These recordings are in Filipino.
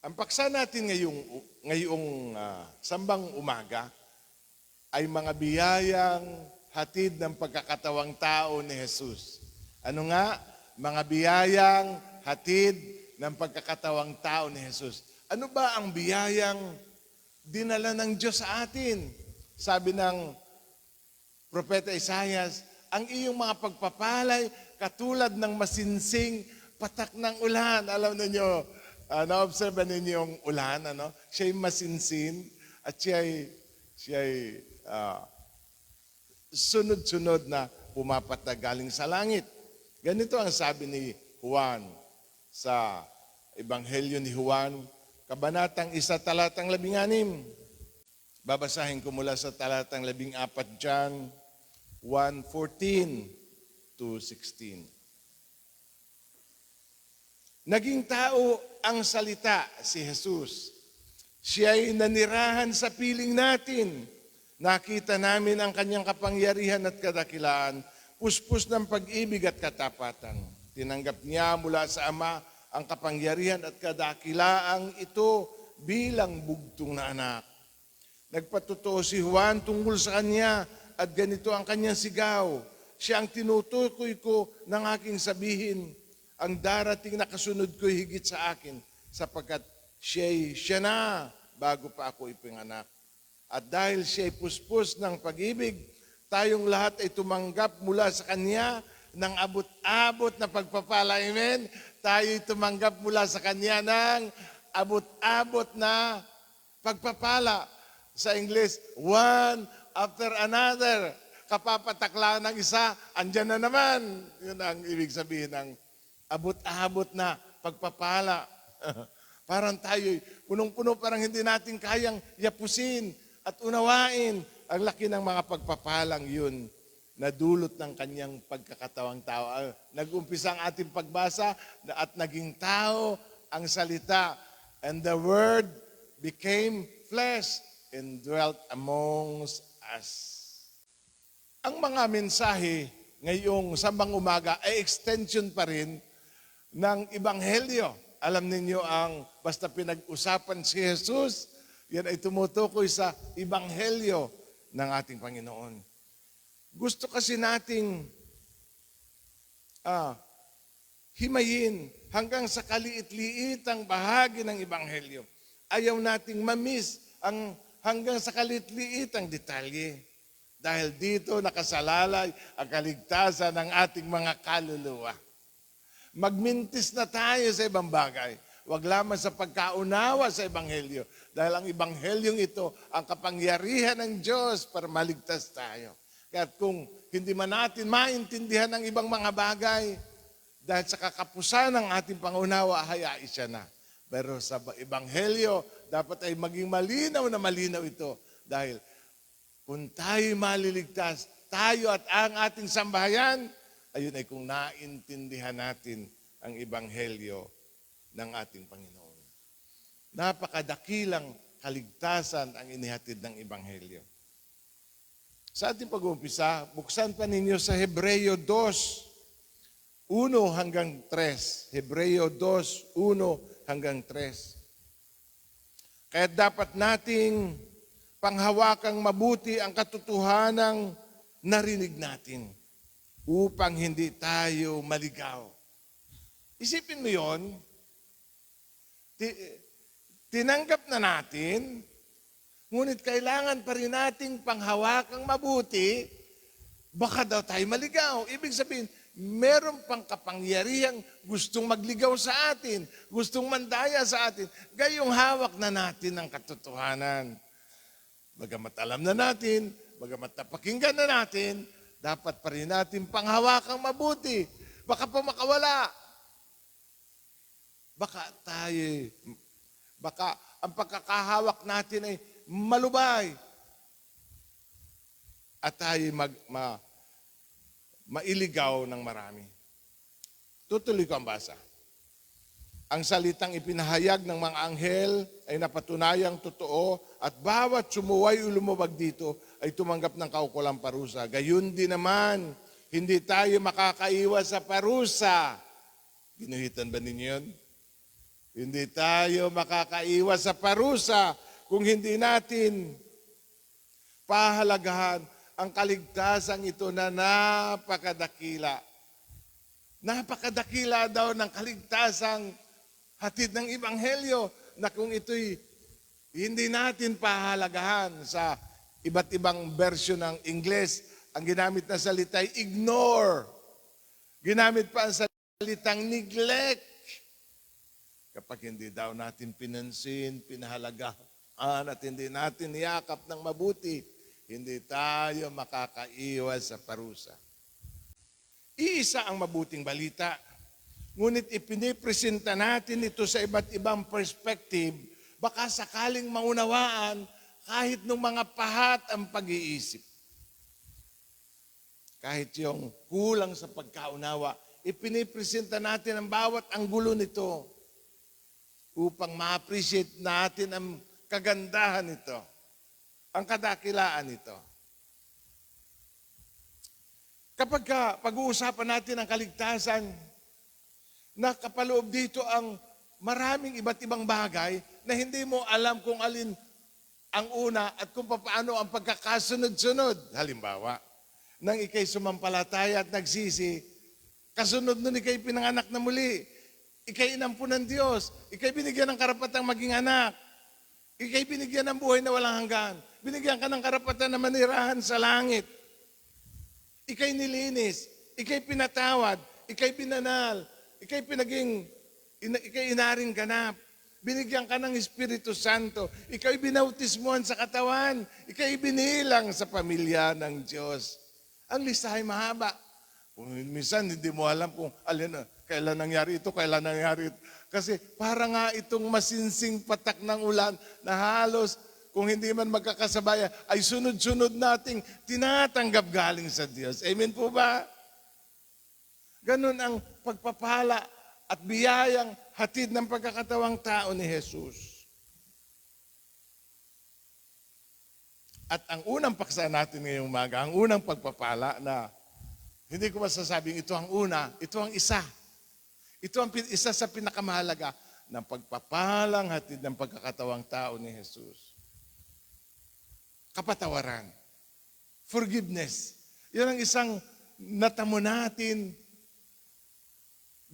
Ang paksa natin ngayong sambang umaga ay mga biyayang hatid ng pagkakatawang tao ni Jesus. Ano nga? Mga biyayang hatid ng pagkakatawang tao ni Jesus. Ano ba ang biyayang dinala ng Diyos sa atin? Sabi ng Propeta Isaias, ang iyong mga pagpapalay katulad ng masinsing patak ng ulan. Alam niyo, na-observe ninyo yung ulan, Siya'y masinsin at siya'y sunod-sunod na pumapatak galing sa langit. Ganito ang sabi ni Juan sa Ebanghelyo ni Juan, Kabanatang 1, talatang 16. Babasahin ko mula sa talatang 14 dyan, 1:14 to 16. Naging tao ang salita, si Jesus. Siya'y nanirahan sa piling natin. Nakita namin ang kanyang kapangyarihan at kadakilaan, puspos ng pag-ibig at katapatan. Tinanggap niya mula sa Ama ang kapangyarihan at kadakilaang ito bilang bugtong na anak. Nagpatotoo si Juan tungkol sa kanya at ganito ang kanyang sigaw. Siya ang tinutukoy ko ng aking sabihin. Ang darating na kasunod ko'y higit sa akin sapagkat siya na bago pa ako ipinganak. At dahil siya'y puspos ng pag-ibig, tayong lahat ay tumanggap mula sa Kanya ng abot-abot na pagpapala. Amen? Tayo'y tumanggap mula sa Kanya ng abot-abot na pagpapala. Sa English, one after another. Kapapatak lang ng isa, andyan na naman. Yun ang ibig sabihin ng abot-abot na pagpapala. Parang tayo'y punong-puno, parang hindi natin kayang yapusin at unawain ang laki ng mga pagpapalang yun na dulot ng kanyang pagkakatawang tao. Nag-umpisa ang ating pagbasa at naging tao ang salita. And the Word became flesh and dwelt amongst us. Ang mga mensahe ngayong sambang umaga ay extension pa rin ng Ebanghelyo. Alam ninyo ang basta pinag-usapan si Jesus, yan ay tumutukoy sa Ebanghelyo ng ating Panginoon. Gusto kasi nating himayin hanggang sa kaliit-liitang bahagi ng Ebanghelyo. Ayaw nating mamiss ang hanggang sa kaliit-liitang detalye. Dahil dito nakasalalay ang kaligtasan ng ating mga kaluluwa. Magmintis na tayo sa ibang bagay. Huwag lamang sa pagkaunawa sa Ebanghelyo. Dahil ang Ebanghelyong ito, ang kapangyarihan ng Diyos para maligtas tayo. Kaya kung hindi man natin maintindihan ang ibang mga bagay, dahil sa kakapusan ng ating pangunawa, hayain siya na. Pero sa Ebanghelyo, dapat ay maging malinaw na malinaw ito. Dahil kung tayo maliligtas, tayo at ang ating sambahayan, ayun ay kung naintindihan natin ang Ebanghelyo ng ating Panginoon. Napakadakilang kaligtasan ang inihatid ng Ebanghelyo. Sa ating pag-uumpisa, buksan pa ninyo sa Hebreo 2, 1 hanggang 3. Hebreo 2, 1 hanggang 3. Kaya dapat nating panghawakang mabuti ang katotohanang narinig natin upang hindi tayo maligaw. Isipin mo yon, tinanggap na natin, ngunit kailangan pa rin nating panghawakang mabuti, baka daw tayo maligaw. Ibig sabihin, meron pang kapangyarihang gustong magligaw sa atin, gustong mandaya sa atin, gayong hawak na natin ang katotohanan. Bagamat alam na natin, bagamat napakinggan na natin, dapat pa rin natin panghawakang mabuti. Baka pa makawala. Baka ang pagkakahawak natin ay malubay. At tayo mailigaw ng marami. Tutuloy ko ang basa. Ang salitang ipinahayag ng mga anghel ay napatunayang totoo at bawat sumuway o lumabag dito ay tumanggap ng kaukulang parusa. Gayun din naman, hindi tayo makakaiwas sa parusa. Ginuhitan ba ninyo yun? Hindi tayo makakaiwas sa parusa kung hindi natin pahalagahan ang kaligtasan ito na napakadakila. Napakadakila daw ng kaligtasang hatid ng Ebanghelyo na kung ito'y hindi natin pahalagahan sa iba't ibang version ng Ingles, ang ginamit na salita ay ignore. Ginamit pa ang salitang neglect. Kapag hindi daw natin pinansin, pinahalagahan at hindi natin niyakap ng mabuti, hindi tayo makakaiwas sa parusa. Iisa ang mabuting balita. Ngunit ipinipresenta natin ito sa iba't ibang perspective, baka sakaling maunawaan kahit nung mga pahat ang pag-iisip. Kahit yung kulang sa pagkaunawa, ipinipresenta natin ang bawat anggulo nito upang ma-appreciate natin ang kagandahan nito, ang kadakilaan nito. Kapag pag-uusapan natin ang kaligtasan, nakapaloob dito ang maraming iba't ibang bagay na hindi mo alam kung alin ang una at kung paano ang pagkakasunod-sunod. Halimbawa, nang ikay sumampalataya at nagsisi, kasunod nun ikay pinanganak na muli, ikay inampo ng Diyos, ikay binigyan ng karapatang maging anak, ikay binigyan ng buhay na walang hanggan, binigyan ka ng karapatan na manirahan sa langit, ikay nilinis, ikay pinatawad, ikay binanal, ikay inaring ganap. Binigyan ka ng Espiritu Santo. Ikay binautismuhan sa katawan. Ikay binilang sa pamilya ng Diyos. Ang lista ay mahaba. Kung minsan hindi mo alam kung kailan nangyari ito, kailan nangyari ito. Kasi para nga itong masinsing patak ng ulan na halos kung hindi man magkakasabaya, ay sunod-sunod nating tinatanggap galing sa Diyos. Amen po ba? Ganun ang pagpapala at biyayang hatid ng pagkakatawang tao ni Jesus. At ang unang paksa natin ngayong umaga, ang unang pagpapala na hindi ko masasabing ito ang una, ito ang isa. Ito ang isa sa pinakamahalaga ng pagpapalang hatid ng pagkakatawang tao ni Jesus. Kapatawaran. Forgiveness. Yan ang isang natamo natin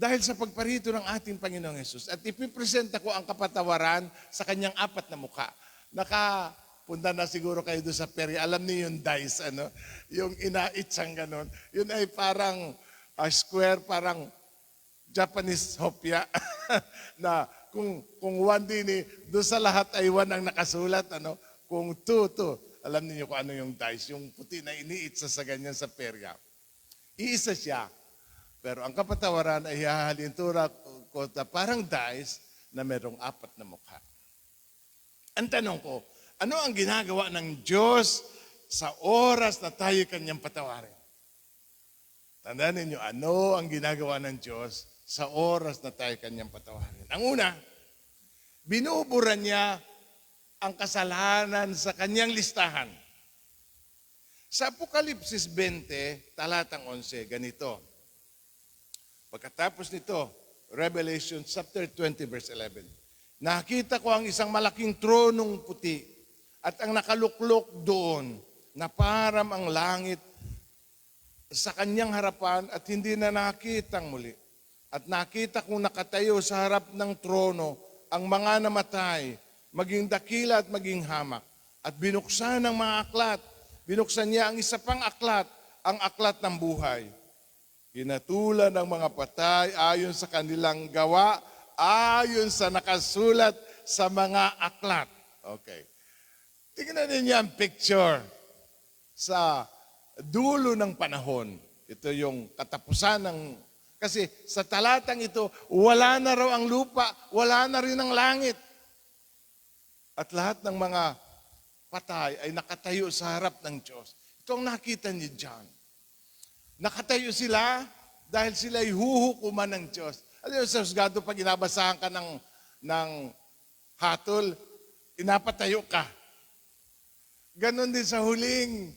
dahil sa pagparito ng ating Panginoong Jesus. At ipipresenta ko ang kapatawaran sa kanyang apat na mukha. Nakapunta na siguro kayo doon sa perya. Alam niyo yung dice, yung inaitsang ganon. Yun ay parang square, parang Japanese hopya. Na kung one din, doon sa lahat ay one ang nakasulat. Kung two. Alam niyo kung ano yung dice. Yung puti na iniitsa sa ganyan sa perya. Iisa siya. Pero ang kapatawaran ay hahalintura ko parang dice na merong apat na mukha. Ang tanong ko, ano ang ginagawa ng Diyos sa oras na tayo kanyang patawarin? Tandaan ninyo, ano ang ginagawa ng Diyos sa oras na tayo kanyang patawarin? Ang una, binubura niya ang kasalanan sa kanyang listahan. Sa Apokalipsis 20, talatang 11, ganito. Pagkatapos nito, Revelation chapter 20 verse 11. Nakita ko ang isang malaking tronong puti at ang nakaluklok doon na parang ang langit sa kanyang harapan at hindi na nakitang muli. At nakita kong nakatayo sa harap ng trono ang mga namatay, maging dakila at maging hamak. At binuksan ng mga aklat. Binuksan niya ang isa pang aklat, ang aklat ng buhay. Hinatulan ng mga patay ayon sa kanilang gawa, ayon sa nakasulat sa mga aklat. Okay. Tingnan ninyo ang picture sa dulo ng panahon. Ito yung katapusan ng... Kasi sa talatang ito, wala na raw ang lupa, wala na rin ang langit. At lahat ng mga patay ay nakatayo sa harap ng Diyos. Ito ang nakita ni John. Nakatayo sila dahil sila ay huhukuman ng Diyos. Alam mo sa husgado, pag inabasahan ka ng hatol, inapatayo ka. Ganon din sa huling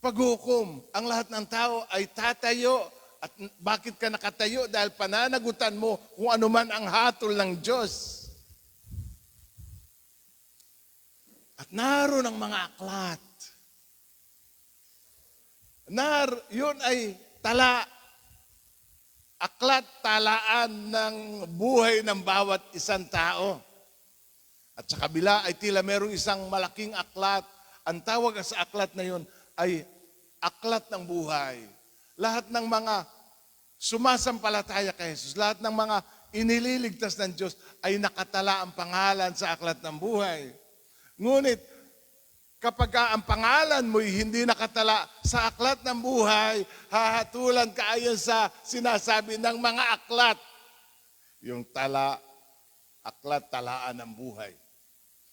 paghukom. Ang lahat ng tao ay tatayo At bakit ka nakatayo? Dahil pananagutan mo kung ano man ang hatol ng Diyos. At naroon ang mga aklat. Yun ay tala, aklat, talaan ng buhay ng bawat isang tao. At sa kabila ay tila merong isang malaking aklat. Ang tawag sa aklat na yun ay aklat ng buhay. Lahat ng mga sumasampalataya kay Jesus, lahat ng mga inililigtas ng Diyos ay nakatala ang pangalan sa aklat ng buhay. Ngunit, kapag ang pangalan mo'y hindi nakatala sa aklat ng buhay, hahatulan ka ayon sa sinasabi ng mga aklat. Yung tala, aklat, talaan ng buhay.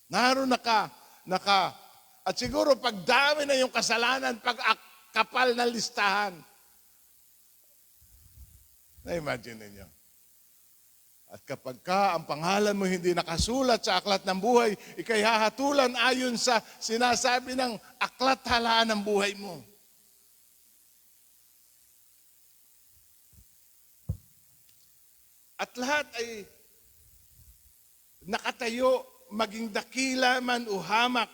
Naroon at siguro pagdami na yung kasalanan, kapal na listahan. Na-imagine ninyo. At kapag ang pangalan mo hindi nakasulat sa aklat ng buhay, ikay hahatulan ayon sa sinasabi ng aklat talaan ng buhay mo. At lahat ay nakatayo, maging dakila man o hamak.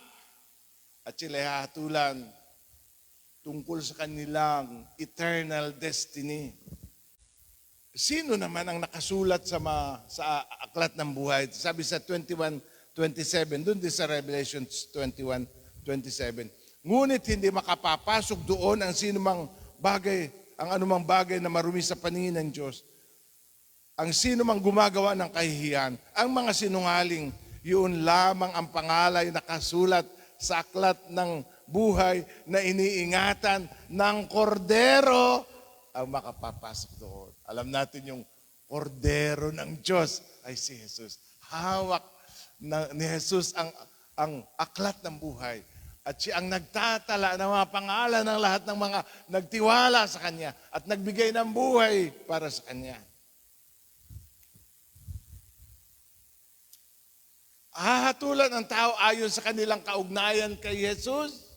At sila hahatulan tungkol sa kanilang eternal destiny. Sino naman ang nakasulat sa aklat ng buhay? Sabi sa 21:27, doon din sa Revelation 21:27. Ngunit hindi makapapasok doon ang anumang bagay na marumi sa paningin ng Diyos. Ang sino mang gumagawa ng kahihiyan, ang mga sinungaling, yun lamang ang pangalay nakasulat sa aklat ng buhay na iniingatan ng kordero ang makapapasok doon. Alam natin yung kordero ng Diyos ay si Jesus. Hawak ni Jesus ang aklat ng buhay. At siya ang nagtatala ng mga pangalan ng lahat ng mga nagtiwala sa Kanya at nagbigay ng buhay para sa Kanya. Hahatulan ang tao ayon sa kanilang kaugnayan kay Jesus.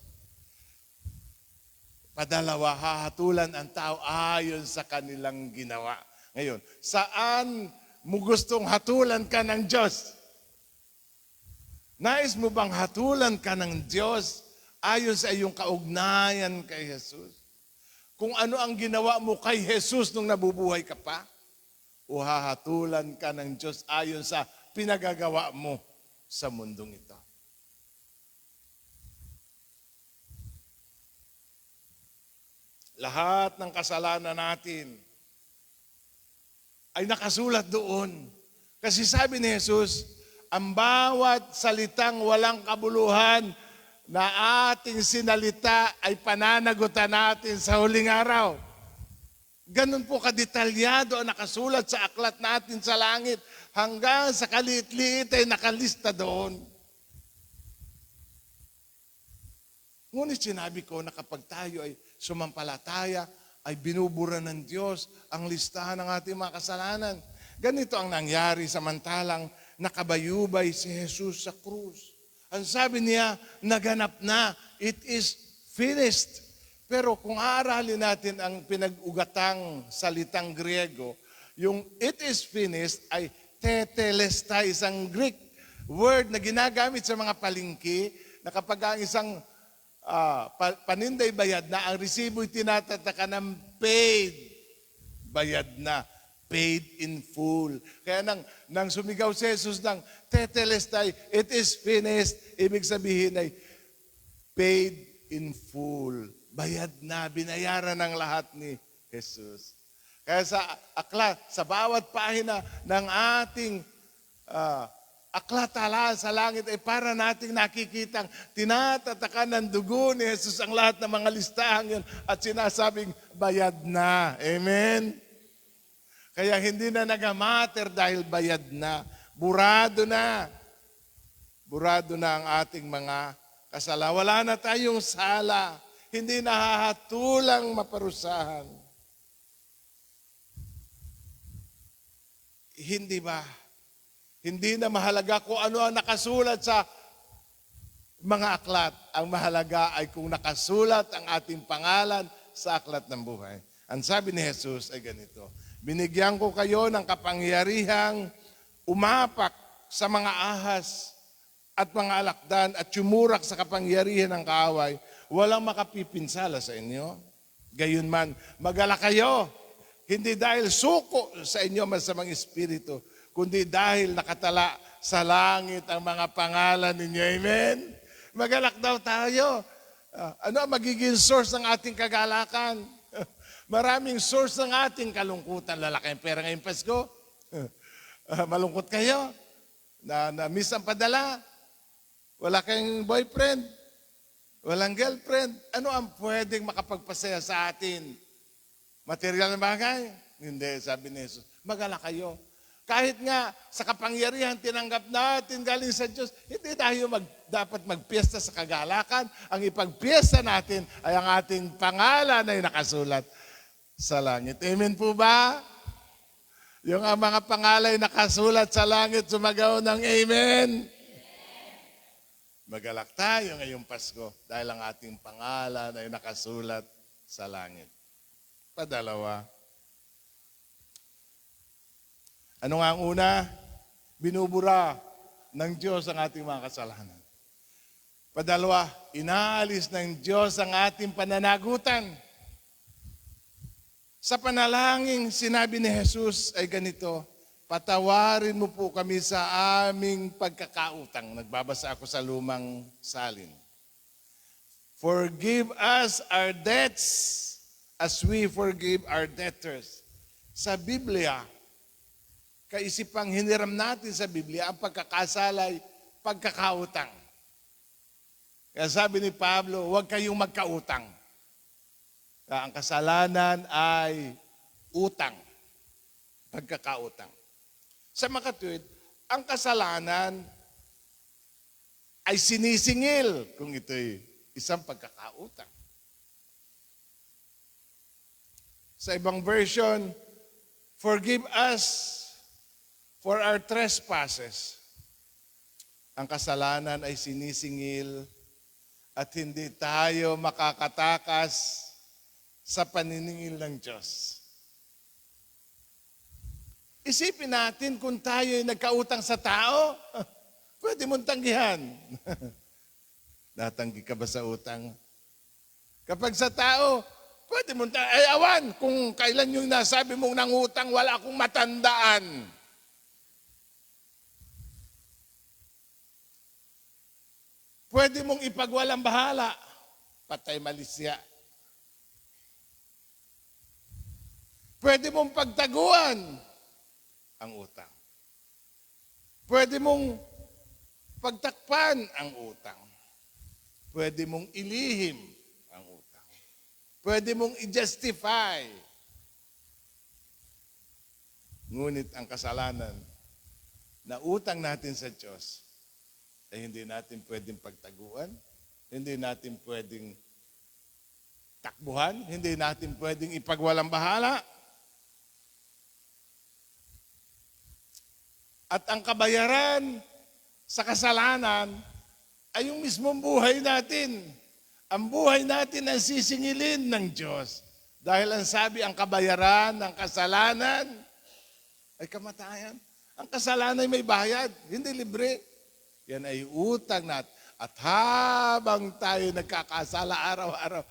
Padalawa, hahatulan ang tao ayon sa kanilang ginawa. Ngayon, saan mo gustong hatulan ka ng Diyos? Nais mo bang hatulan ka ng Diyos ayon sa iyong kaugnayan kay Jesus? Kung ano ang ginawa mo kay Jesus nung nabubuhay ka pa? O hahatulan ka ng Diyos ayon sa pinagagawa mo sa mundong ito? Lahat ng kasalanan natin ay nakasulat doon. Kasi sabi ni Jesus, ang bawat salitang walang kabuluhan na ating sinalita ay pananagutan natin sa huling araw. Ganun po kadetalyado ang nakasulat sa aklat natin sa langit. Hanggang sa kaliit-liit ay nakalista doon. Ngunit sinabi ko na kapag tayo ay sumampalataya, ay binubura ng Diyos ang listahan ng ating mga kasalanan. Ganito ang nangyari samantalang nakabayubay si Jesus sa krus. Ang sabi niya, naganap na, it is finished. Pero kung aaralin natin ang pinag-ugatang salitang Griego, yung it is finished ay tetelestai, isang Greek word na ginagamit sa mga palengke na kapag ang isang paninday bayad na, ang resibo'y tinatataka ng paid. Bayad na. Paid in full. Kaya nang sumigaw si Jesus ng tetelestai, it is finished, ibig sabihin ay paid in full. Bayad na, binayaran ng lahat ni Jesus. Kaya sa bawat pahina ng ating aklat-tala sa langit ay para nating nakikitang tinatatakan ng dugo ni Jesus ang lahat ng mga listahan yun at sinasabing bayad na. Amen? Kaya hindi na nagamatter dahil bayad na. Burado na. Burado na ang ating mga kasala. Wala na tayong sala. Hindi na hahatulang maparusahan. Hindi ba? Hindi na mahalaga kung ano ang nakasulat sa mga aklat. Ang mahalaga ay kung nakasulat ang ating pangalan sa aklat ng buhay. Ang sabi ni Jesus ay ganito, binigyan ko kayo ng kapangyarihang umapak sa mga ahas at mga alakdan at yumurak sa kapangyarihan ng kaaway, walang makapipinsala sa inyo. Gayunman, mag-alala kayo, hindi dahil suko sa inyo masamang espiritu, kundi dahil nakatala sa langit ang mga pangalan ninyo. Amen? Mag-alala daw tayo. Ano ang magiging source ng ating kagalakan? Maraming source ng ating kalungkutan. Lalaki ang pera ngayong Pasko. Malungkot kayo. Na-miss ang padala. Wala kayong boyfriend. Walang girlfriend. Ano ang pwedeng makapagpasaya sa atin? Material na bagay? Hindi, sabi ni Jesus. Mag-alala kayo. Kahit nga sa kapangyarihan tinanggap natin galing sa Diyos, hindi tayo dapat magpiesta sa kagalakan. Ang ipagpiesta natin ay ang ating pangalan ay nakasulat sa langit. Amen po ba? Yung ang mga pangalan ay nakasulat sa langit, sumagaw ng amen. Magalak tayo ngayong Pasko dahil ang ating pangalan ay nakasulat sa langit. Padalawa. Ano nga ang una? Binubura ng Diyos ang ating mga kasalanan. Padalawa, inaalis ng Diyos ang ating pananagutan. Sa panalangin, sinabi ni Jesus ay ganito, patawarin mo po kami sa aming pagkakautang. Nagbabasa ako sa lumang salin. Forgive us our debts as we forgive our debtors. Sa Biblia, kaisipang hiniram natin sa Biblia, ang pagkakasalay, pagkakautang. Kaya sabi ni Pablo, huwag kayong magkautang. Ang kasalanan ay utang, pagkakautang. Sa makatwid, ang kasalanan ay sinisingil kung ito'y isang pagkakautang. Sa ibang version, forgive us for our trespasses. Ang kasalanan ay sinisingil at hindi tayo makakatakas sa paniningil ng Diyos. Isipin natin kung tayo ay nagkautang sa tao, pwede mong tanggihan. Natanggi ka ba sa utang? Kapag sa tao, pwede mong ay awan, kung kailan yung nasabi mong nangutang, wala akong matandaan. Pwede mong ipagwalang bahala, patay malisya. Pwede mong pagtaguan ang utang. Pwede mong pagtakpan ang utang. Pwede mong ilihim ang utang. Pwede mong i-justify. Ngunit ang kasalanan na utang natin sa Diyos ay hindi natin pwedeng pagtaguan, hindi natin pwedeng takbuhan, hindi natin pwedeng ipagwalang bahala. At ang kabayaran sa kasalanan ay yung mismong buhay natin. Ang buhay natin ang sisingilin ng Diyos. Dahil ang sabi, ang kabayaran ng kasalanan ay kamatayan. Ang kasalanan ay may bayad, hindi libre. Yan ay utang natin. At habang tayo nagkakasala araw-araw,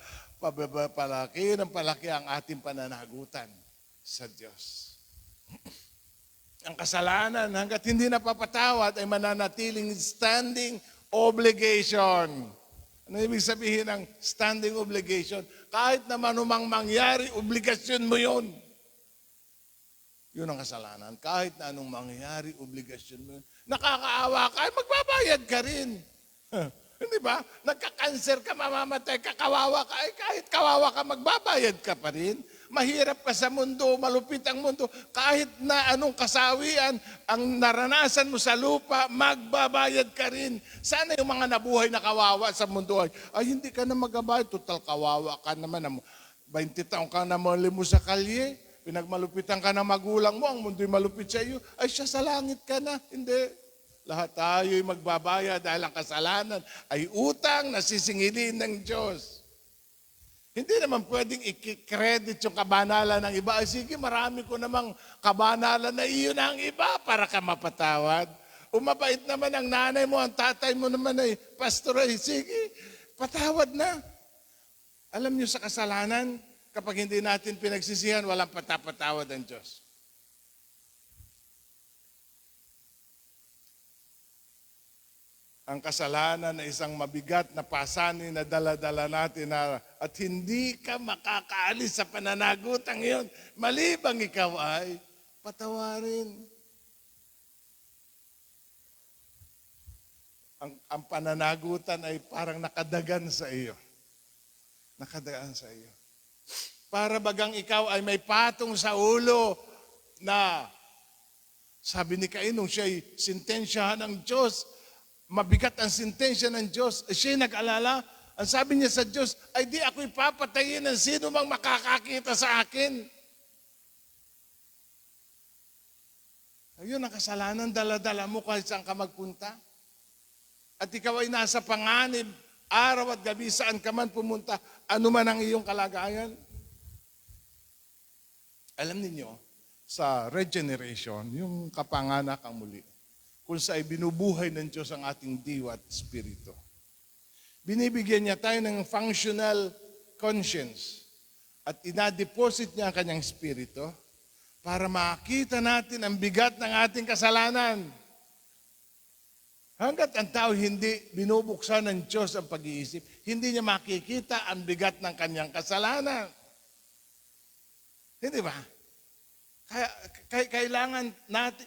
palaki ng palaki ang ating pananagutan sa Diyos. Ang kasalanan hanggat hindi napapatawad ay mananatiling standing obligation. Ano ibig sabihin ng standing obligation? Kahit naman umang mangyari, obligasyon mo yun. Yun ang kasalanan. Kahit na anong mangyari, obligasyon mo yun. Nakakaawa ka, ay magbabayad ka rin. Hindi ba? Nagka-cancer ka, mamamatay ka, kawawa ka, ay kahit kawawa ka, magbabayad ka pa rin. Mahirap ka sa mundo, malupit ang mundo. Kahit na anong kasawian, ang naranasan mo sa lupa, magbabayad ka rin. Sana yung mga nabuhay na kawawa sa mundo ay hindi ka na magbabayad. Total kawawa ka naman. 20 taong ka na mali mo sa kalye. Pinagmalupitan ka ng magulang mo, ang mundo'y malupit sa iyo. Ay siya sa langit ka na. Hindi. Lahat tayo'y magbabayad dahil ang kasalanan ay utang na sisingilin ng Diyos. Hindi naman pwedeng i-credit yung kabanalan ng iba. Ay, sige, marami ko namang kabanalan na iyon ang iba para ka mapatawad. Umabait naman ang nanay mo, ang tatay mo naman ay pastor, ay sige, patawad na. Alam niyo sa kasalanan, kapag hindi natin pinagsisihan, walang patapatawad ang Diyos. Ang kasalanan ay isang mabigat na pasanin na dala-dala natin at hindi ka makakaalis sa pananagutang iyon. Malibang ikaw ay patawarin. Ang pananagutan ay parang nakadagan sa iyo. Nakadagan sa iyo. Para bagang ikaw ay may patong sa ulo na sabi ni Cain nung siya'y sintensyahan ng Diyos, mabigat ang sintensya ng Diyos. Siya'y nag-alala. Ang sabi niya sa Diyos, ay di ako'y papatayin ng sino mang makakakita sa akin. Ayun ang kasalanan, dala-dala mo kahit saan ka magpunta. At ikaw ay nasa panganib, araw at gabi, saan ka man pumunta, ano man ang iyong kalagayan. Alam niyo, sa regeneration, yung kapanganak ang muli, kung saan binubuhay ng Diyos ang ating diwa at spirito. Binibigyan niya tayo ng functional conscience at inadeposit niya ang kanyang spirito para makita natin ang bigat ng ating kasalanan. Hanggat ang tao hindi binubuksan ng Diyos ang pag-iisip, hindi niya makikita ang bigat ng kanyang kasalanan. Hindi ba?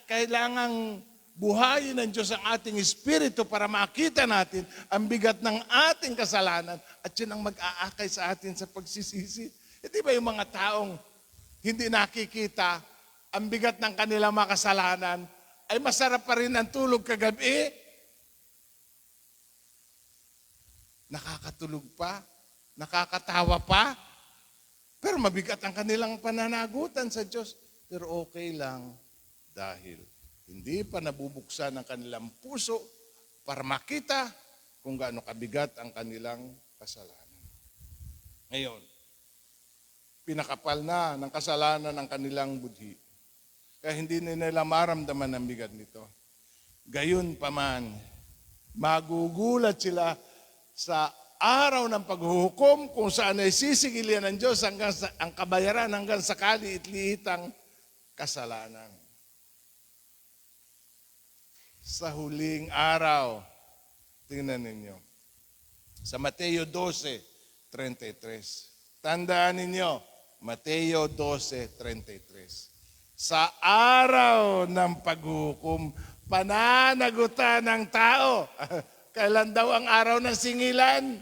Kailangan buhayin ng Diyos ang ating espiritu para makita natin ang bigat ng ating kasalanan at yun ang mag-aakay sa atin sa pagsisisi. Hindi ba yung mga taong hindi nakikita ang bigat ng kanilang mga kasalanan ay masarap pa rin ang tulog kagabi? Nakakatulog pa, nakakatawa pa, pero mabigat ang kanilang pananagutan sa Diyos. Pero okay lang dahil hindi pa nabubuksan ang kanilang puso para makita kung gaano kabigat ang kanilang kasalanan. Ngayon, pinakapal na ng kasalanan ang kanilang budhi. Kaya hindi nila maramdaman ang bigat nito. Gayon pa man, magugulat sila sa araw ng paghuhukom kung saan ay sisigilyan ng Diyos ang kabayaran hanggang sa kaliit-liitang kasalanan. Sa huling araw, tingnan ninyo, sa Mateo 12:33. Tandaan ninyo, Mateo 12:33. Sa araw ng paghukom, pananagutan ng tao. Kailan daw ang araw ng singilan?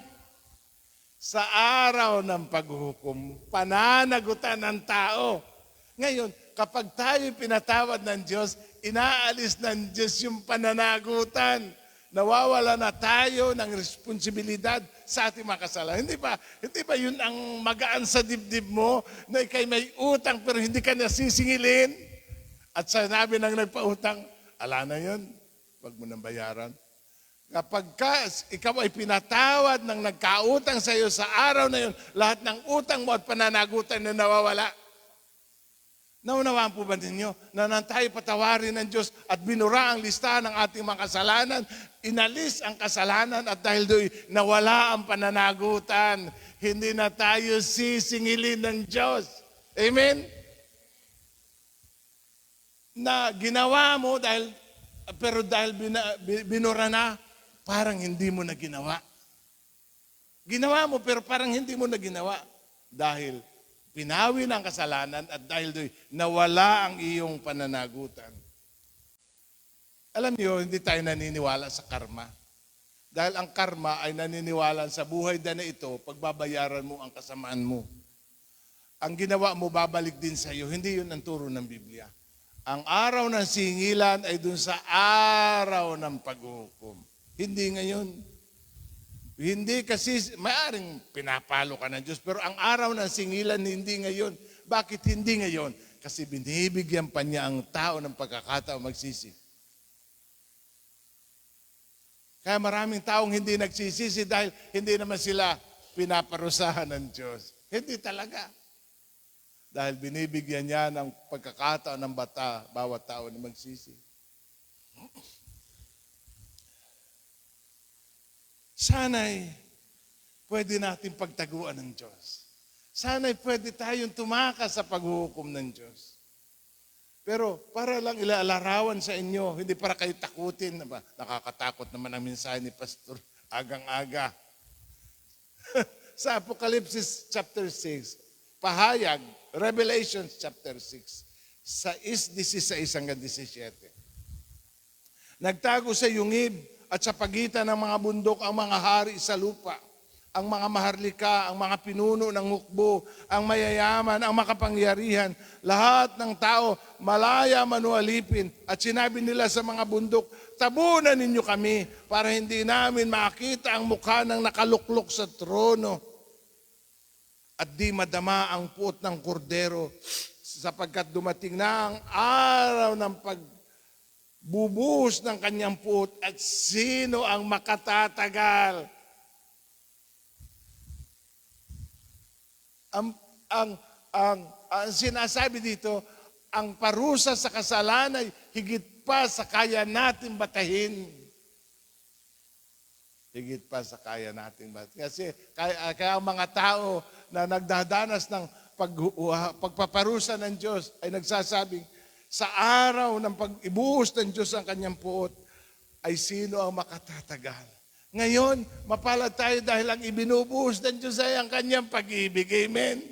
Sa araw ng paghukom, pananagutan ng tao. Ngayon, kapag tayo pinatawad ng Diyos, inaalis ng Diyos yung pananagutan. Nawawala na tayo ng responsibilidad sa ating mga kasalanan. Hindi ba yun ang magaan sa dibdib mo na ikay may utang pero hindi ka nasisingilin? At sinabi ng nagpautang, ala na yun, wag mo nang bayaran. Kapag ikaw ay pinatawad ng nagkautang sa iyo sa araw na yun, lahat ng utang mo at pananagutan na nawawala. Naunawaan po ba ninyo na nang tayo patawarin ng Diyos at binura ang listahan ng ating mga kasalanan, inalis ang kasalanan at dahil doon nawala ang pananagutan, hindi na tayo sisingilin ng Diyos. Amen? Na ginawa mo pero dahil binura na, parang hindi mo na ginawa. Ginawa mo pero parang hindi mo na ginawa dahil pinawi ng kasalanan at dahil doon nawala ang iyong pananagutan. Alam niyo, hindi tayo naniniwala sa karma. Dahil ang karma ay naniniwala sa buhay na ito, pagbabayaran mo ang kasamaan mo. Ang ginawa mo babalik din sa iyo. Hindi yun ang turo ng Biblia. Ang araw ng singilan ay dun sa araw ng paghuhukom. Hindi ngayon. Hindi kasi, maaaring pinapalo ka ng Diyos, pero ang araw ng singilan hindi ngayon. Bakit hindi ngayon? Kasi binibigyan pa niya ang tao ng pagkakataon magsisi. Kaya maraming taong hindi nagsisisi dahil hindi naman sila pinaparusahan ng Diyos. Hindi talaga. Dahil binibigyan niya ng pagkakataon ng bawat tao na magsisi. Sana'y pwede natin pagtaguan ng Diyos. Sana'y pwede tayong tumakas sa paghuhukom ng Diyos. Pero para lang ilalarawan sa inyo, hindi para kayo takutin. Nakakatakot naman ang mensahe ni Pastor agang-aga. Sa Apocalypse chapter 6, pahayag, Revelation chapter 6, sa 16 hanggang 17. Nagtago sa yungib at sa pagitan ng mga bundok ang mga hari sa lupa, ang mga maharlika, ang mga pinuno ng hukbo, ang mayayaman, ang makapangyarihan, lahat ng tao malaya manualipin. At sinabi nila sa mga bundok, tabunan ninyo kami para hindi namin makita ang mukha ng nakaluklok sa trono at di madama ang puot ng kordero sapagkat dumating na ang araw ng pagbubuhos ng kanyang puot at sino ang makatatagal? Ang sinasabi dito, ang parusa sa kasalanan ay higit pa sa kaya natin batahin. Higit pa sa kaya natin batahin. Kasi kaya ang mga tao na nagdadanas ng pagpaparusa ng Diyos ay nagsasabing, sa araw ng pag-ibuhos ng Diyos ang kanyang puot, ay sino ang makatatagal? Ngayon, mapalad tayo dahil ang ibinubuhos ng Diyos ay ang kanyang pag-ibig. Amen?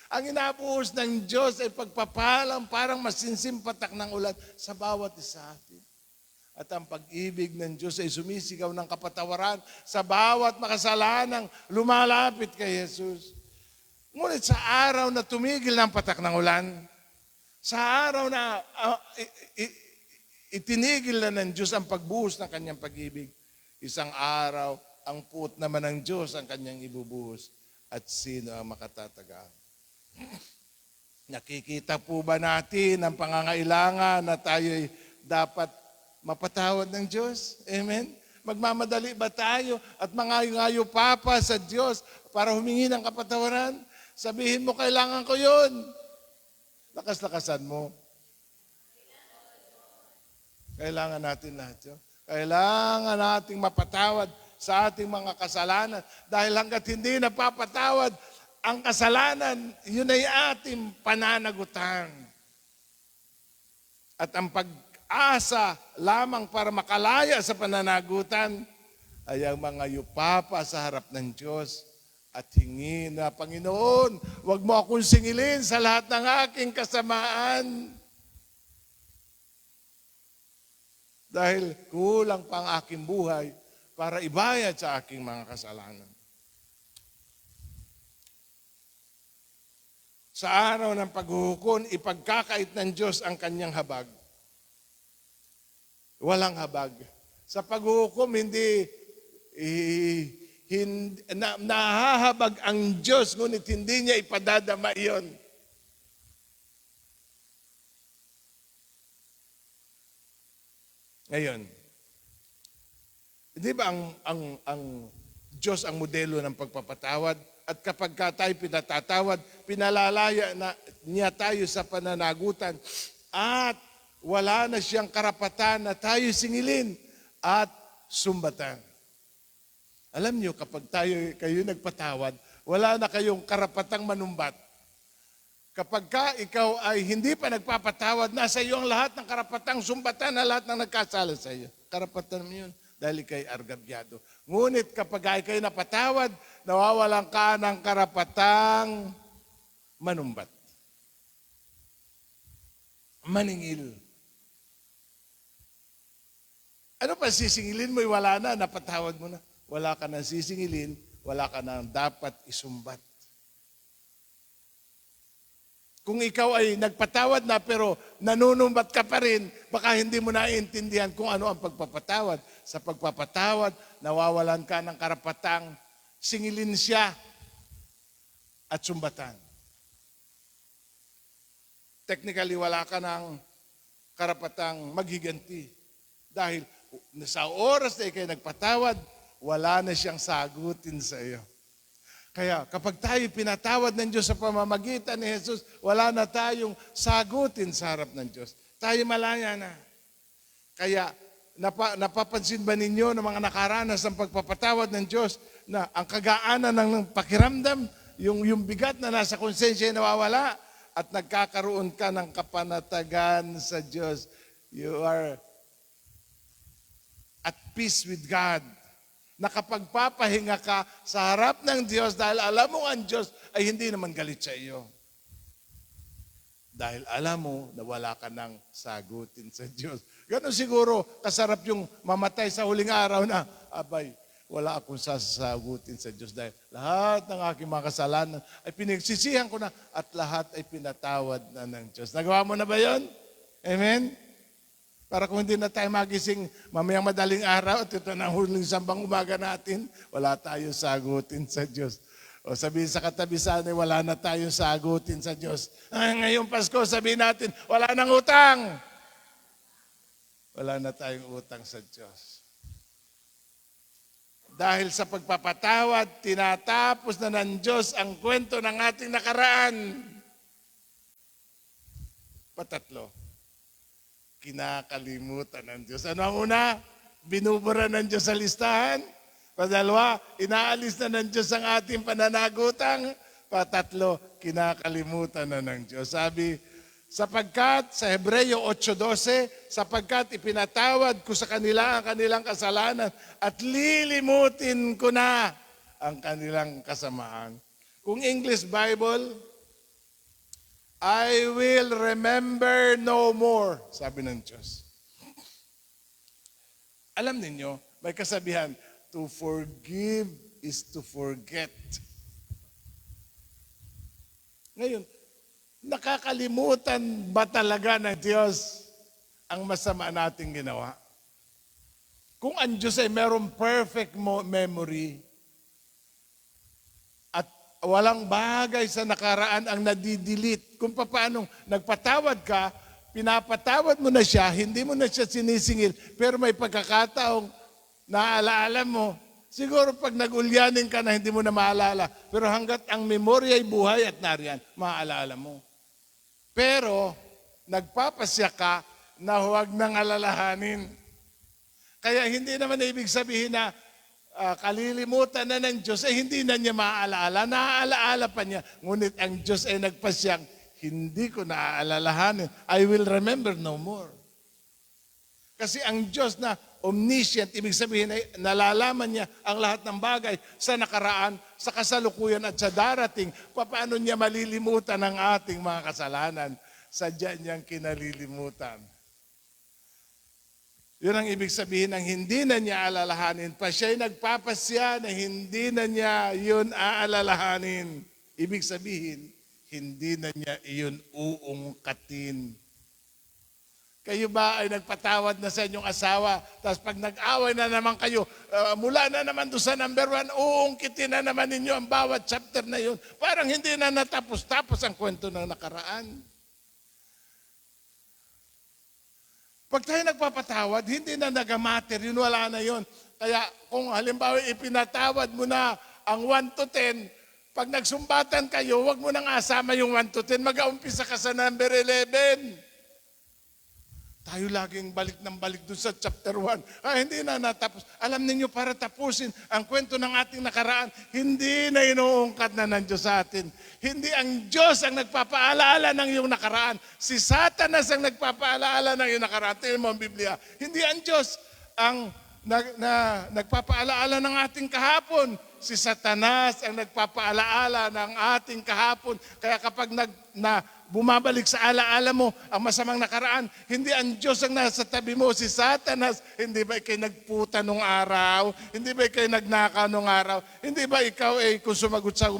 Ang inabuhos ng Diyos ay pagpapalang parang masinsim patak ng ulan sa bawat isa atin. At ang pag-ibig ng Diyos ay sumisigaw ng kapatawaran sa bawat makasalanang lumalapit kay Jesus. Ngunit sa araw na tumigil ng patak ng ulan, sa araw na itinigil na ng Diyos ang pagbuhos ng kanyang pag-ibig, isang araw, ang puot naman ng Diyos ang kanyang ibubuhos at sino ang makatatagal. Nakikita po ba natin ang pangangailangan na tayo'y dapat mapatawad ng Diyos? Amen? Magmamadali ba tayo at mangayo-ngayo pa sa Diyos para humingi ng kapatawaran? Sabihin mo, kailangan ko yun. Lakas-lakasan mo. Kailangan natin lahat yun. Kailangan nating mapatawad sa ating mga kasalanan. Dahil hanggat hindi napapatawad ang kasalanan, yun ay ating pananagutan. At ang pag-asa lamang para makalaya sa pananagutan ay ang mga yupapa sa harap ng Diyos at hingi na, Panginoon, huwag mo akong singilin sa lahat ng aking kasamaan. Dahil kulang pa ang aking buhay para ibayad sa aking mga kasalanan. Sa araw ng paghuhukom, ipagkakait ng Diyos ang kanyang habag. Walang habag. Sa paghuhukom, nahahabag ang Diyos, ngunit hindi niya ipadadama iyon. Ngayon, di ba ang Diyos ang modelo ng pagpapatawad? At kapag tayo pinatatawad, pinalalaya niya tayo sa pananagutan at wala na siyang karapatan na tayo singilin at sumbatan. Alam niyo, kapag kayo nagpatawad, wala na kayong karapatang manumbat. Kapag ikaw ay hindi pa nagpapatawad, nasa iyo ang lahat ng karapatang sumbatan na lahat ng nagkasala sa iyo. Karapatan mo yun dahil ikay argabyado. Ngunit kapag ikay napatawad, nawawalan ka ng karapatang manumbat. Maningil. Ano pa sisingilin mo? Wala na, napatawad mo na. Wala ka nang sisingilin, wala ka nang dapat isumbat. Kung ikaw ay nagpatawad na pero nanunumbat ka pa rin, baka hindi mo naiintindihan kung ano ang pagpapatawad. Sa pagpapatawad, nawawalan ka ng karapatang singilin siya at sumbatan. Technically, wala ka ng karapatang maghiganti. Dahil sa oras na ikay nagpatawad, wala na siyang sagutin sa iyo. Kaya kapag tayo pinatawad ng Diyos sa pamamagitan ni Jesus, wala na tayong sagutin sa harap ng Diyos. Tayo malaya na. Kaya napapansin ba ninyo ng mga nakaranas ng pagpapatawad ng Diyos na ang kagaanan ng pakiramdam, yung bigat na nasa konsensya ay nawawala at nagkakaroon ka ng kapanatagan sa Diyos. You are at peace with God. Nakapagpapahinga ka sa harap ng Diyos dahil alam mo ang Diyos ay hindi naman galit sa iyo. Dahil alam mo na wala ka nang sagutin sa Diyos. Ganon siguro kasarap yung mamatay sa huling araw na, abay, wala akong sasagutin sa Diyos dahil lahat ng aking mga kasalanan ay pinagsisihan ko na at lahat ay pinatawad na ng Diyos. Nagawa mo na ba yun? Amen? Para kung hindi na tayo magising mamayang madaling araw at ito na ang huling sambang umaga natin, wala tayong sagutin sa Diyos. O sabihin sa katabi sana, wala na tayong sagutin sa Diyos. Ngayong Pasko, sabihin natin, wala nang utang. Wala na tayong utang sa Diyos. Dahil sa pagpapatawad, tinatapos na ng Diyos ang kwento ng ating nakaraan. Patatlo, kinakalimutan ng Diyos. Ano ang una? Binubura ng Diyos sa listahan. Padalwa, inaalis na ng Diyos ang ating pananagutang. Patatlo, kinakalimutan na ng Diyos. Sabi, sapagkat, sa Hebreo 8:12, sapagkat ipinatawad ko sa kanila ang kanilang kasalanan at lilimutin ko na ang kanilang kasamaan. Kung English Bible, I will remember no more, sabi ng Diyos. Alam ninyo, may kasabihan, to forgive is to forget. Ngayon, nakakalimutan ba talaga ng Diyos ang masama nating ginawa? Kung ang Diyos ay merong perfect memory at walang bagay sa nakaraan ang nadidelete, kung paano nagpatawad ka, pinapatawad mo na siya, hindi mo na siya sinisingil, pero may pagkakataong naalaala mo. Siguro pag nag-ulyanin ka na hindi mo na maalala, pero hanggat ang memorya ay buhay at nariyan, maaalala mo. Pero nagpapasya ka na huwag nang alalahanin. Kaya hindi naman ibig sabihin na kalilimutan na ng Diyos, hindi na niya maaalala. Naaalaala pa niya. Ngunit ang Diyos ay nagpasyang, hindi ko naaalalahanin. I will remember no more. Kasi ang Diyos na omniscient, ibig sabihin ay nalalaman niya ang lahat ng bagay sa nakaraan, sa kasalukuyan at sa darating. Paano niya malilimutan ang ating mga kasalanan? Sadya niyang kinalilimutan. Yun ang ibig sabihin ng hindi na niya alalahanin. Pa siya'y nagpapasya na hindi na niya yun aalalahanin. Ibig sabihin, hindi na niya iyon uungkatin. Kayo ba ay nagpatawad na sa inyong asawa, tapos pag nag-away na naman kayo, mula na naman doon sa number 1, uungkitin na naman ninyo ang bawat chapter na yun. Parang hindi na natapos-tapos ang kwento ng nakaraan. Pag tayo nagpapatawad, hindi na nagamatter, yun wala na yun. Kaya kung halimbawa ipinatawad mo na ang 1 to 10, pag nagsumbatan kayo, huwag mo nang asama yung 1 to 10, mag-aumpisa ka sa number 11. Tayo laging balik ng balik doon sa chapter 1. Hindi na natapos. Alam niyo para tapusin ang kwento ng ating nakaraan, hindi na inuungkat na ng Diyos sa atin. Hindi ang Diyos ang nagpapaalaala ng iyong nakaraan. Si Satanas ang nagpapaalaala ng iyong nakaraan. Tingnan mo ang Biblia. Hindi ang Diyos ang nagpapaalaala ng ating kahapon. Si Satanas ang nagpapaalaala ng ating kahapon. Kaya kapag bumabalik sa alaala mo ang masamang nakaraan, hindi ang Diyos ang nasa tabi mo, si Satanas. Hindi ba ikay nagputa nung araw? Hindi ba ikay nagnakaw nung araw? Hindi ba ikaw kung sumagot sa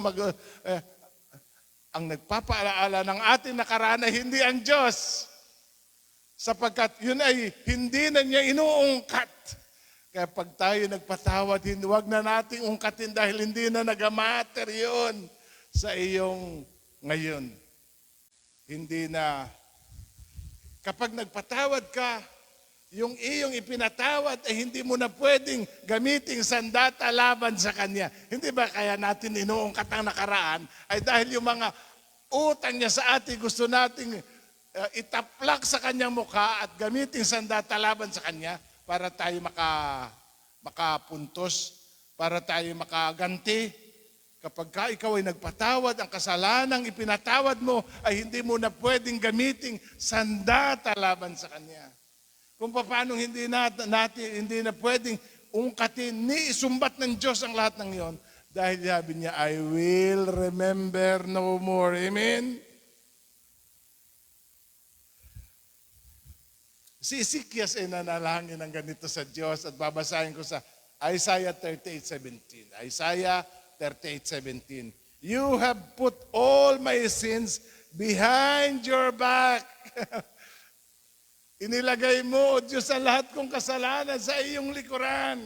ang nagpapaalaala ng ating nakaraan ay hindi ang Diyos. Sapagkat yun ay hindi na niya inuungkat. Kaya pag tayo nagpatawad, huwag na nating ungkatin dahil hindi na nagamatter yun sa iyong ngayon. Hindi na. Kapag nagpatawad ka, yung iyong ipinatawad ay hindi mo na pwedeng gamiting sandata laban sa Kanya. Hindi ba kaya natin inuungkat ang nakaraan ay dahil yung mga utang niya sa atin gusto nating itaplak sa Kanyang mukha at gamiting sandata laban sa Kanya para tayo makapuntos, para tayo makaganti. Kapag ikaw ay nagpatawad, ang kasalanang ipinatawad mo ay hindi mo na pwedeng gamiting sandata laban sa Kanya. Kung paano hindi na pwedeng ungkatin ni isumbat ng Diyos ang lahat ng iyon. Dahil sabi niya, I will remember no more. Amen? Si Ezekias ay nanalangin ng ganito sa Diyos at babasahin ko sa Isaiah 38:17. Isaiah 38:17. You have put all my sins behind your back. Inilagay mo, O Diyos, ang lahat kong kasalanan sa iyong likuran.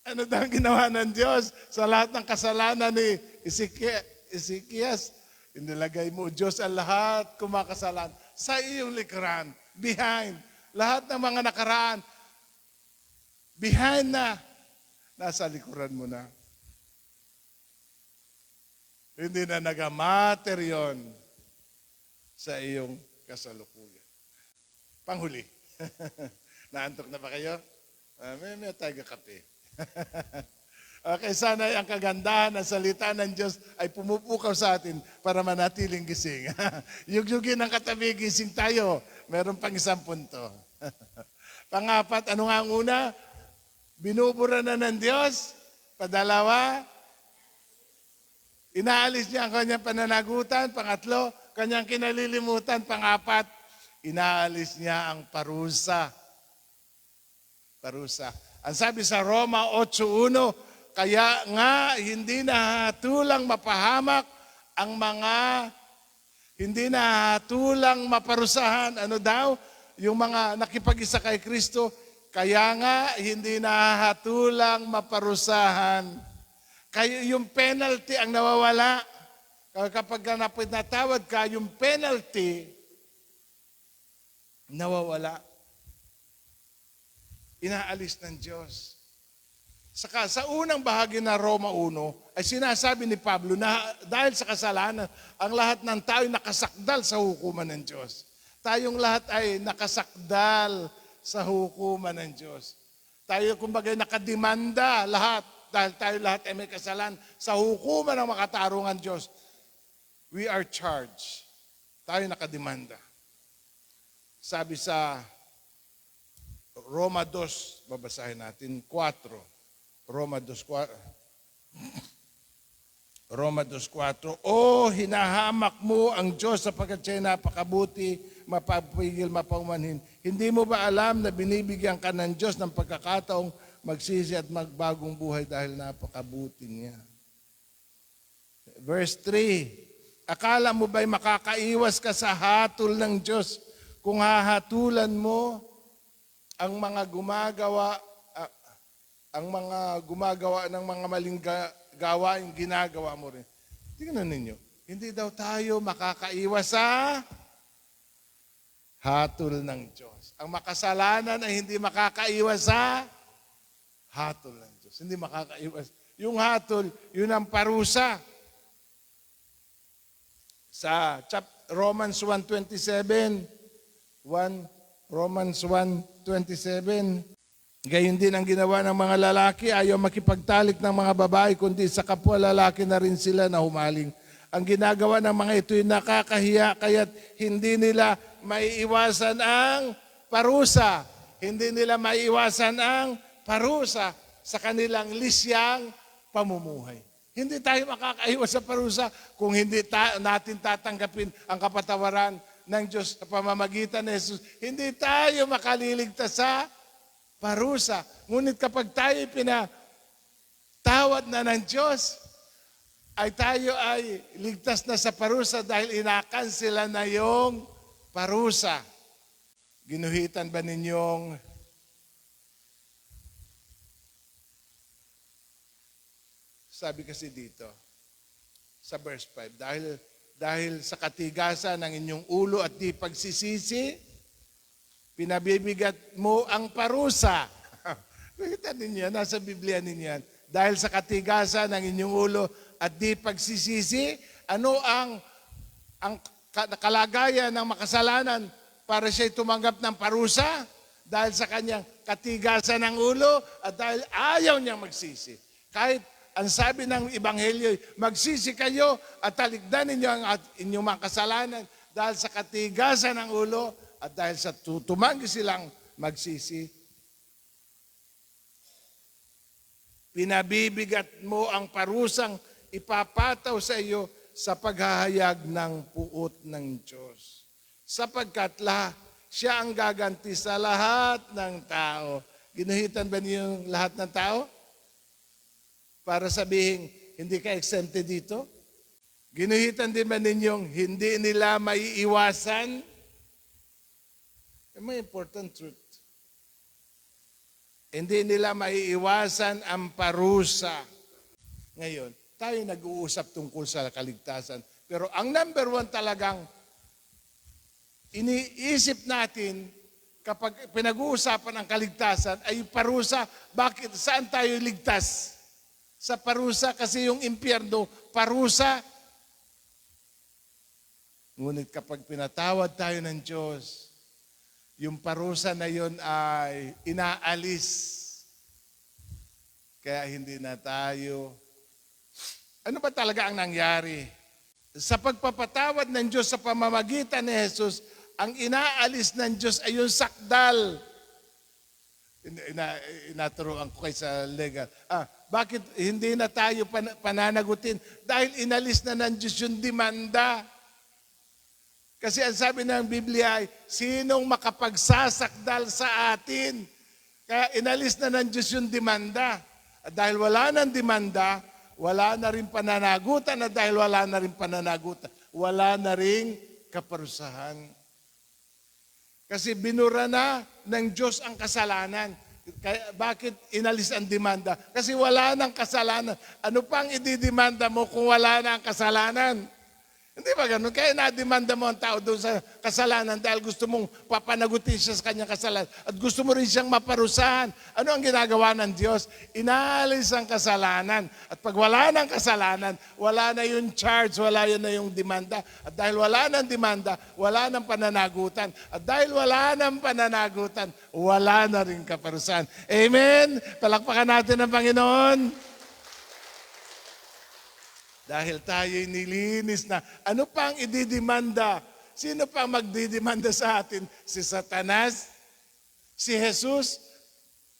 Ano daw ang ginawa ng Diyos sa lahat ng kasalanan ni Ezekias? Inilagay mo, O Diyos, ang lahat kong mga kasalanan sa iyong likuran. Behind. Lahat ng mga nakaraan, behind na. Nasa likuran mo na. Hindi na nagamatter yon sa iyong kasalukuyan. Panghuli. Naantok na ba kayo? May tayo kape. Okay, sana ang kagandahan ng salita ng Diyos ay pumupukaw sa atin para manatiling gising. Yugyugin ang katabi, gising tayo. Meron pang isang punto. Pangapat, ano nga ang una? Binubura na ng Diyos. Padalawa, inaalis niya ang kanyang pananagutan. Pangatlo, kanyang kinalilimutan. Pangapat, inaalis niya ang parusa. Parusa. Ang sabi sa Roma 8:1, kaya nga hindi nahatulang mapahamak ang mga hindi nahatulang maparusahan. Ano daw? Yung mga nakipag-isa kay Kristo, kaya nga hindi nahatulang maparusahan. Kaya yung penalty ang nawawala. Kapag napatawad ka, yung penalty nawawala. Inaalis ng Diyos. Saka sa unang bahagi na Roma 1, ay sinasabi ni Pablo na dahil sa kasalanan, ang lahat ng tao ay nakasakdal sa hukuman ng Diyos. Tayong lahat ay nakasakdal sa hukuman ng Diyos. Tayo kumbaga nakademanda lahat, dahil tayo lahat ay may kasalanan sa hukuman ng makatarungan Diyos. We are charged. Tayo nakademanda. Sabi sa Roma 2, babasahin natin, 4. Roma 2:4. O hinahamak mo ang Diyos sapagkat siya'y napakabuti, mapapigil, mapaumanhin. Hindi mo ba alam na binibigyan ka ng Diyos ng pagkakataong magsisi at magbagong buhay dahil napakabuti niya? Verse 3, akala mo ba'y makakaiwas ka sa hatol ng Diyos kung hahatulan mo ang mga gumagawa ng mga maling gawain, ginagawa mo rin. Tingnan ninyo, hindi daw tayo makakaiwas sa hatol ng Diyos. Ang makasalanan ay hindi makakaiwas sa hatol ng Diyos. Hindi makakaiwas. Yung hatol, yun ang parusa. Sa Romans 1:27, Romans 1:27, gayon din ang ginawa ng mga lalaki, ayaw makipagtalik ng mga babae, kundi sa kapwa lalaki na rin sila na humaling. Ang ginagawa ng mga ito'y nakakahiya, kaya't hindi nila maiiwasan ang parusa. Hindi nila maiiwasan ang parusa sa kanilang lisyang pamumuhay. Hindi tayo makakaiwas sa parusa kung hindi natin tatanggapin ang kapatawaran ng Diyos sa pamamagitan ni Jesus. Hindi tayo makaliligtas sa parusa. Ngunit kapag tayo pinatawad na ng Diyos, ay tayo ay ligtas na sa parusa dahil inakansela na yung parusa. Ginuhitan ba ninyong sabi kasi dito sa verse 5, dahil sa katigasan ng inyong ulo at di pagsisisi, Pinabibigat mo ang parusa. Nakita ninyo, nasa Biblia ninyo yan. Dahil sa katigasan ng inyong ulo at di pagsisisi, ano ang kalagayan ng makasalanan para siya tumanggap ng parusa? Dahil sa kanyang katigasan ng ulo at dahil ayaw niyang magsisi. Kahit ang sabi ng Ebanghelyo, magsisi kayo at talikdan ninyo ang inyong mga kasalanan dahil sa katigasan ng ulo at dahil sa tumanggi silang magsisi. Pinabibigat mo ang parusang ipapataw sa iyo sa paghahayag ng puot ng Diyos. Sapagkat siya ang gaganti sa lahat ng tao. Ginuhitan ba niyo yung lahat ng tao? Para sabihin, hindi ka exempted dito? Ginuhitan din ba ninyong hindi nila maiiwasan? May important truth. Hindi nila maiiwasan ang parusa. Ngayon, tayo nag-uusap tungkol sa kaligtasan. Pero ang number one talagang iniisip natin kapag pinag-uusapan ang kaligtasan ay parusa. Bakit? Saan tayo ligtas? Sa parusa kasi yung impyerno, parusa. Ngunit kapag pinatawad tayo ng Diyos, yung parusa na yun ay inaalis. Kaya hindi na tayo. Ano ba talaga ang nangyari? Sa pagpapatawad ng Diyos sa pamamagitan ni Jesus, ang inaalis ng Diyos ay yung sakdal. Inaturuan ko kayo sa legal. Bakit hindi na tayo pananagutin? Dahil inalis na ng Diyos yung demanda. Kasi ang sabi ng Biblia ay, sinong makapagsasakdal sa atin? Kaya inalis na ng Diyos yung demanda. At dahil wala ng demanda, wala na rin pananagutan. At dahil wala na rin pananagutan, wala na rin kaparusahan. Kasi binura na ng Diyos ang kasalanan. Kaya, bakit inalis ang demanda? Kasi wala ng kasalanan. Ano pang ididemanda mo kung wala na ang kasalanan? Hindi ba ganun? Kaya nademanda mo ang tao doon sa kasalanan dahil gusto mong papanagutin siya sa kanyang kasalanan at gusto mo rin siyang maparusahan. Ano ang ginagawa ng Diyos? Inaalis ang kasalanan. At pag wala ng kasalanan, wala na yung charge, wala na yung demanda. At dahil wala ng demanda, wala ng pananagutan. At dahil wala ng pananagutan, wala na rin kaparusahan. Amen? Palakpakan natin ang Panginoon. Dahil tayo'y nilinis na. Ano pang ididemanda? Sino pang magdidemanda sa atin? Si Satanas? Si Jesus?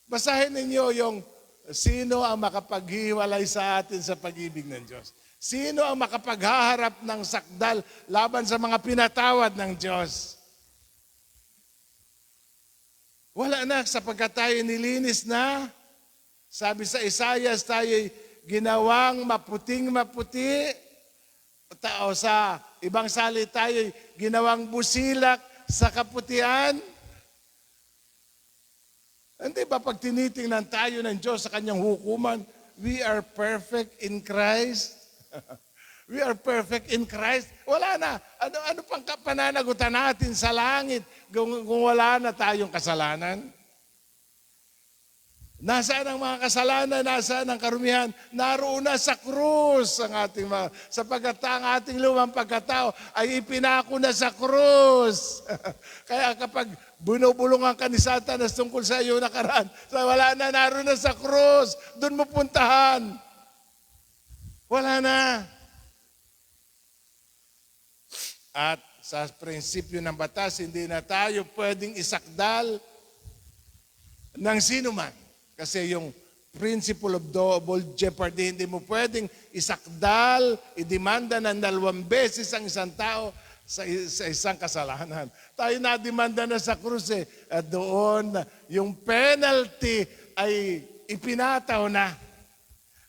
Basahin ninyo yung sino ang makapaghiwalay sa atin sa pag-ibig ng Diyos. Sino ang makapaghaharap ng sakdal laban sa mga pinatawad ng Diyos? Wala na, sapagkat tayo nilinis na. Sabi sa Isaiah, tayo'y ginawang maputing-maputi. O sa ibang salita, tayo'y ginawang busilak sa kaputian. Hindi ba pag tinitingnan tayo ng Diyos sa kanyang hukuman, we are perfect in Christ? We are perfect in Christ. Wala na. Ano pang pananagutan natin sa langit kung wala na tayong kasalanan? Nasaan ang mga kasalanan? Nasaan ang karumihan? Naroon na sa krus ang ating sapagkat ang ating lumang pagkatao ay ipinako na sa krus. Kaya kapag binubulungan ka ni Satanas tungkol sa iyo nakaraan, wala na, naroon na sa krus. Doon mo puntahan. Wala na. At sa prinsipyo ng batas, hindi na tayo pwedeng isakdal ng sino man. Kasi yung principle of double jeopardy, hindi mo pwedeng isakdal, idemanda ng 2 beses ang isang tao sa isang kasalanan. Tayo na-demanda na sa krus at doon, yung penalty ay ipinataw na.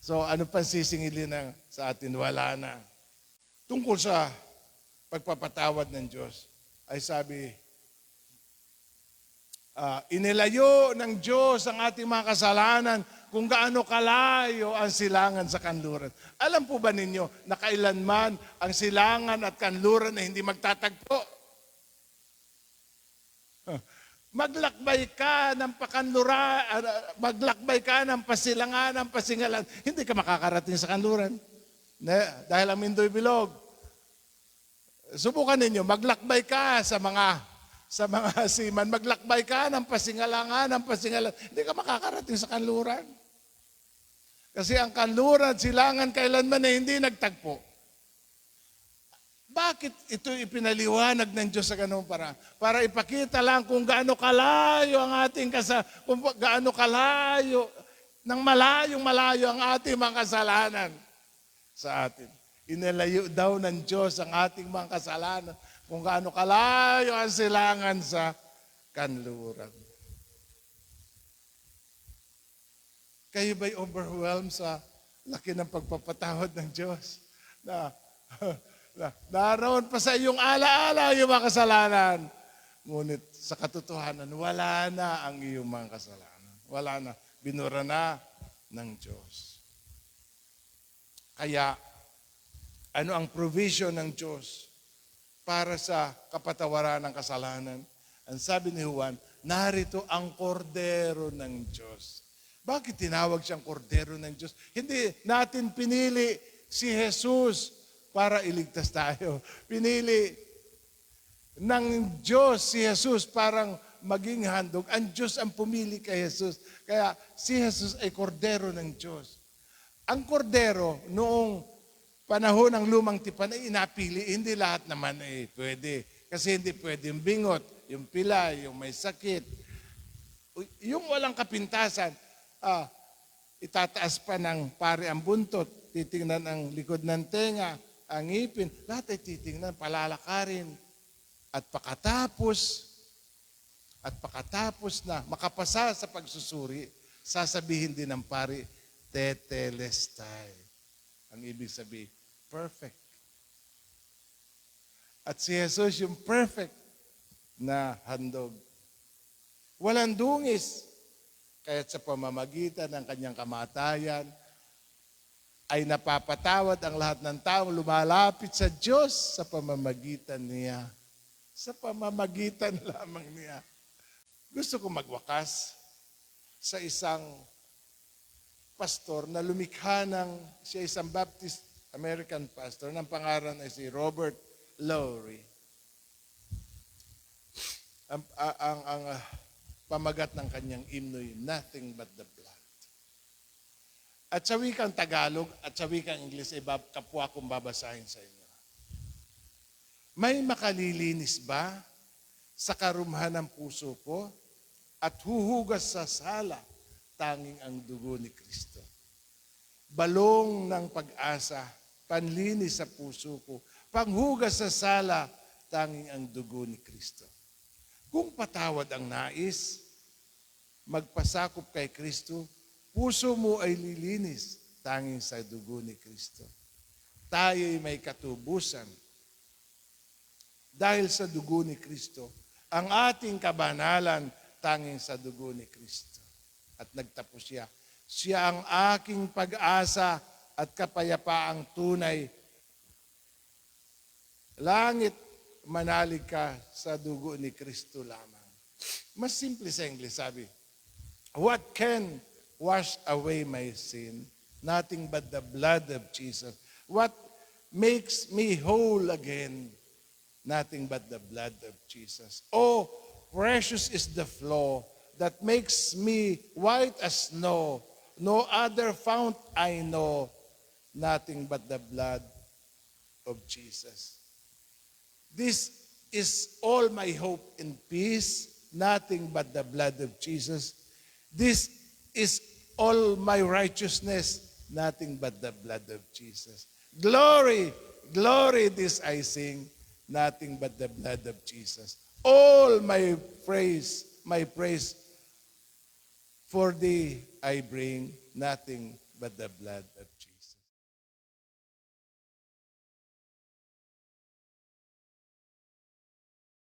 So ano pang sisingilin sa atin? Wala na. Tungkol sa pagpapatawad ng Diyos, ay sabi, inilayo ng Diyos ang ating mga kasalanan kung gaano kalayo ang silangan sa kanluran. Alam po ba ninyo na kailanman ang silangan at kanluran ay hindi magtatagpo? Maglakbay ka ng maglakbay ka ng pasilangan, ng pasingalan. Hindi ka makakarating sa kanluran. Dahil ang Mindoy Bilog. Subukan ninyo, maglakbay ka sa mga seaman, maglakbay ka ng pasingalangan, ng pasingalan. Hindi ka makakarating sa kanluran. Kasi ang kanluran, silangan kailanman na hindi nagtagpo. Bakit ito ipinaliwanag ng Diyos sa ganung paraan? Para ipakita lang kung gaano kalayo ang ating kung gaano kalayo, nang malayo ang ating mga kasalanan sa atin. Inalayo daw ng Diyos ang ating mga kasalanan kung gaano kalayo ang silangan sa kanluran. Kayo ba'y overwhelmed sa laki ng pagpapatawad ng Diyos? Naroon pa sa iyong alaala yung mga kasalanan. Ngunit sa katotohanan, wala na ang iyong mga kasalanan. Wala na. Binura na ng Diyos. Kaya, ano ang provision ng Diyos para sa kapatawaran ng kasalanan? Ang sabi ni Juan, narito ang kordero ng Diyos. Bakit tinawag siyang kordero ng Diyos? Hindi natin pinili si Jesus para iligtas tayo. Pinili ng Diyos si Jesus parang maging handog. Ang Diyos ang pumili kay Jesus. Kaya si Jesus ay kordero ng Diyos. Ang kordero noong panahon ng lumang tipan ay inapili. Hindi lahat naman ay pwede. Kasi hindi pwede yung bingot, yung pilay, yung may sakit. Yung walang kapintasan, itataas pa ng pare ang buntot, titingnan ang likod ng tenga, ang ngipin, lahat ay titingnan, palalakarin. At pakatapos na makapasa sa pagsusuri, sasabihin din ng pare, tetelestai. Ang ibig sabihin, perfect. At si Jesus yung perfect na handog. Walang dungis. Kaya't sa pamamagitan ng kanyang kamatayan, ay napapatawad ang lahat ng taong lumalapit sa Diyos sa pamamagitan niya. Sa pamamagitan lamang niya. Gusto ko magwakas sa isang pastor na lumikha siya isang Baptist American pastor, ng pangalan ay si Robert Lowry. Ang pamagat ng kanyang himno'y Nothing But the Blood. At sa wikang Tagalog at sa wikang Ingles ay kapwa kong babasahin sa inyo. May makalilinis ba sa karumhan ng puso ko at huhugas sa sala tanging ang dugo ni Kristo? Balong ng pag-asa, panlinis sa puso ko, panghugas sa sala tanging ang dugo ni Kristo. Kung patawad ang nais, magpasakop kay Kristo, puso mo ay lilinis tanging sa dugo ni Kristo. Tayo'y may katubusan. Dahil sa dugo ni Kristo, ang ating kabanalan tanging sa dugo ni Kristo. At nagtapos siya. Siya ang aking pag-asa at kapayapaang tunay. Langit, manalig ka sa dugo ni Kristo lamang. Mas simple sa English, sabi, what can wash away my sin? Nothing but the blood of Jesus. What makes me whole again? Nothing but the blood of Jesus. Oh, precious is the flow that makes me white as snow. No other fount I know. Nothing but the blood of Jesus. This is all my hope and peace, nothing but the blood of Jesus. This is all my righteousness, nothing but the blood of Jesus. Glory, glory, this I sing, nothing but the blood of Jesus. All my praise for thee I bring, nothing but the blood of Jesus.